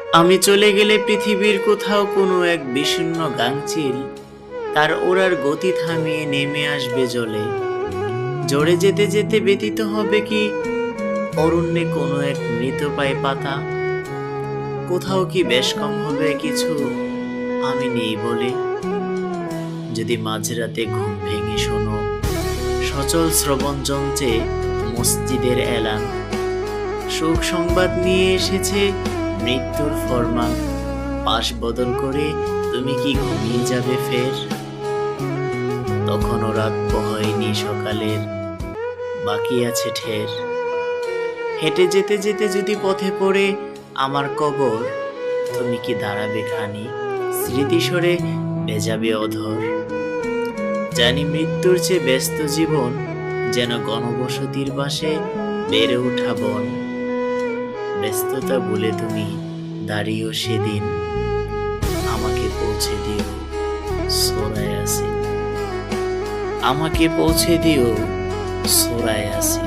আমি চলে গেলে পৃথিবীর কোথাও কোনো এক বিষণ্ণ গাংচিল তার ওড়ার গতি থামিয়ে নেমে আসবে জলে। জোরে যেতে যেতে ব্যতীত হবে কি অরণ্যে কোনো এক মৃতপ্রায় পাতা। কোথাও কি বেশ কম হবে কিছু আমি নেই বলে। যদি মাঝরাতে ঘুম ভেঙে শোনো সচল শ্রবণ যন্ত্রে মসজিদের এলান, শোক সংবাদ নিয়ে এসেছে মৃত্যুর ফরমান। পাশ বদল করে তুমি কি ঘুমিয়ে যাবে ফের? তখনও রাত পোহায়নি সকালের, বাকি আছে ঠের। হেঁটে যেতে যেতে যদি পথে পড়ে আমার কবর, তুমি কি দাঁড়াবে খানি স্মৃতিসরে ভেজাবে অধর। জানি মৃত্যুর চেয়ে ব্যস্ত জীবন যেন গণবসতির পাশে বেড়ে ওঠা বন। ব্যস্ততা ভুলে তুমি দাঁড়িয়েও সেদিন, আমাকে পৌঁছে দিও সোরায় আসি, আমাকে পৌঁছে দিও সোরায় আসি।